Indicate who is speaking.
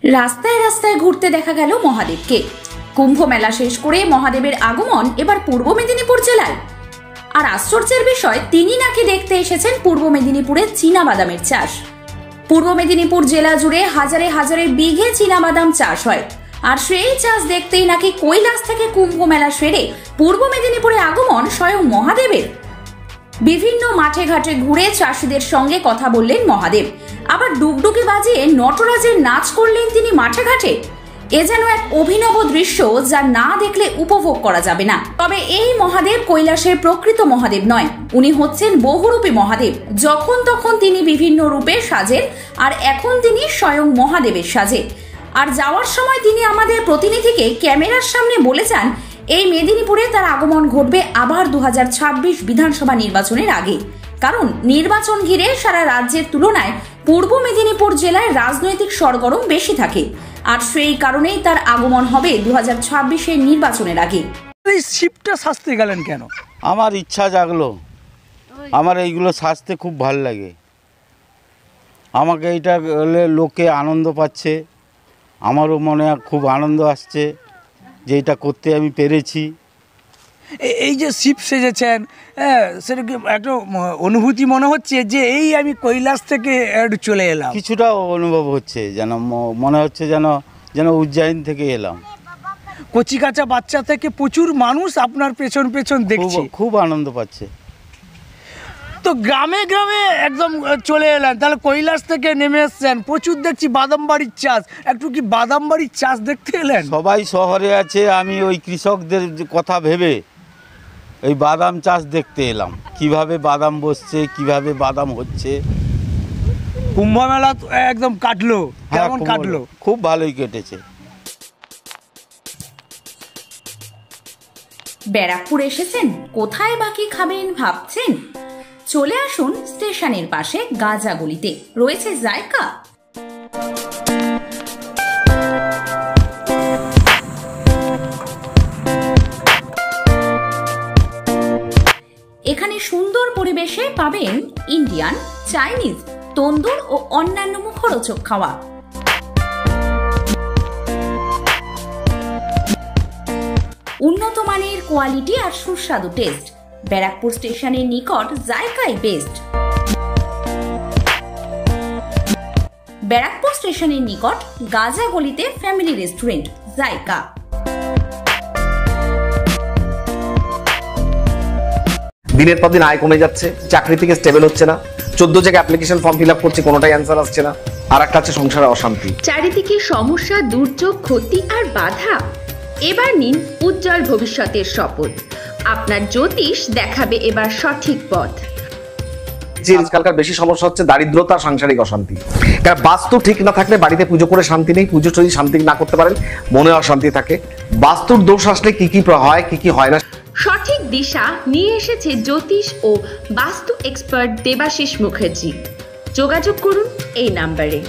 Speaker 1: রাস্তায় রাস্তায় ঘুরতে দেখা গেল মহাদেবকে। কুম্ভ মেলা শেষ করে মহাদেবের আগমন এবার পূর্ব মেদিনীপুর জেলায়। আর আশ্চর্যের বিষয়, তিনি নাকি দেখতে এসেছেন পূর্ব মেদিনীপুরের চীনাবাদামের চাষ। পূর্ব মেদিনীপুর জেলা জুড়ে হাজারে হাজারে বিঘে চীনাবাদাম চাষ হয়, আর সেই চাষ দেখতেই নাকি কৈলাস থেকে কুম্ভ মেলা সেরে পূর্ব মেদিনীপুরে আগমন স্বয়ং মহাদেবের। বিভিন্ন মাঠে ঘাটে ঘুরে চাষিদের সঙ্গে কথা বললেন মহাদেব, আবার ডুগডুগি বাজিয়ে নটরাজের নাচ করলেন তিনি মাঠে ঘাটে। এ যেন এক অভিনব দৃশ্য, যা না দেখলে উপভোগ করা যাবে না। তবে এই মহাদেব কৈলাসের প্রকৃত মহাদেব নয়, উনি হচ্ছেন বহুরূপী মহাদেব। যখন তখন তিনি বিভিন্ন রূপে সাজেন, আর এখন তিনি স্বয়ং মহাদেবের সাজে। আর যাওয়ার সময় তিনি আমাদের প্রতিনিধিকে ক্যামেরার সামনে বলে যান, এই মেদিনীপুরে তার আগমন ঘটবে আবার 2026 বিধানসভা নির্বাচনের আগে। কারণ নির্বাচন ঘিরে সারা রাজ্যের তুলনায় পূর্ব মেদিনীপুর জেলায় রাজনৈতিক সরগরম বেশি থাকে, আর সেই কারণেই তার আগমন হবে 2026-এর নির্বাচনের আগে।
Speaker 2: এই শিপটা সাজতে গেলেন কেন?
Speaker 3: আমার ইচ্ছা জাগলো, আমার এইগুলো সাজতে খুব ভালো লাগে। আমাকে এইটা লোকে আনন্দ পাচ্ছে, আমারও মনে খুব আনন্দ আসছে যে এটা করতে আমি পেরেছি।
Speaker 2: এই যে শিপ সেজেছেন, সেটা কি একটা অনুভূতি মনে হচ্ছে যে এই আমি কৈলাস থেকে একটু চলে এলাম?
Speaker 3: কিছুটা অনুভব হচ্ছে, যেন মনে হচ্ছে যেন উজ্জয়িন থেকে এলাম।
Speaker 2: কচি কাঁচা বাচ্চা থেকে প্রচুর মানুষ আপনার পেছন পেছন দেখছে,
Speaker 3: খুব আনন্দ পাচ্ছে।
Speaker 2: তো গ্রামে গ্রামে একদম চলে এলেন, তাহলে কৈলাস থেকে নেমে এসছেন। প্রচুর দেখছি বাদাম বাড়ির চাষ, একটু কি বাদাম বাড়ির চাষ দেখতে এলেন?
Speaker 3: সবাই শহরে আছে, আমি ওই কৃষকদের কথা ভেবে এই বাদাম চাষ দেখতে এলাম, কিভাবে বাদাম বসছে, কিভাবে বাদাম হচ্ছে।
Speaker 2: কুম্ভ মেলা একদম কাটলো, কেমন কাটলো?
Speaker 3: খুব ভালোই কেটেছে।
Speaker 1: ব্যারাকপুর এসেছেন, কোথায় বাকি খাবেন ভাবছেন? চলে আসুন স্টেশনের পাশে গাজাগলিতে, রয়েছে জায়গা। এখানে সুন্দর পরিবেশে পাবেন ইন্ডিয়ান, চাইনিজ, তন্দুর ও অন্যান্য মুখরোচক খাওয়া। উন্নত মানের কোয়ালিটি আর সুস্বাদু টেস্ট। ব্যারাকপুর স্টেশনের নিকট জায়গাই বেস্ট। ব্যারাকপুর স্টেশনের নিকট গাজাগলিতে ফ্যামিলি রেস্টুরেন্ট জায়গা।
Speaker 4: দিনের পর দিন আয় কমে যাচ্ছে, চাকরি থেকে স্টেবল হচ্ছে না, 14 জায়গায় অ্যাপ্লিকেশন ফর্ম ফিল আপ করছি, কোনোটাই অ্যান্সার আসছে না। আর একটা আছে সংসারে অশান্তি।
Speaker 5: চারিদিকে সমস্যা, দুর্যোগ, ক্ষতি আর বাধা। এবার নিন উজ্জ্বল ভবিষ্যতের শপথ। আপনার জ্যোতিষ দেখাবে এবার সঠিক পথ।
Speaker 4: যে আজকালকার বেশি সমস্যা হচ্ছে দারিদ্রতা, সাংসারিক অশান্তি। কারণ বাস্তু ঠিক না থাকলে বাড়িতে পুজো করে শান্তি নেই, পুজো যদি শান্তি না করতে পারেন মনে অশান্তি থাকে। বাস্তুর দোষ আসলে কি কি হয়, কি কি হয় না,
Speaker 5: সঠিক দিশা নিয়ে এসেছে জ্যোতিষ ও বাস্তু এক্সপার্ট দেবাশিস মুখার্জি। যোগাযোগ করুন এই নাম্বারে।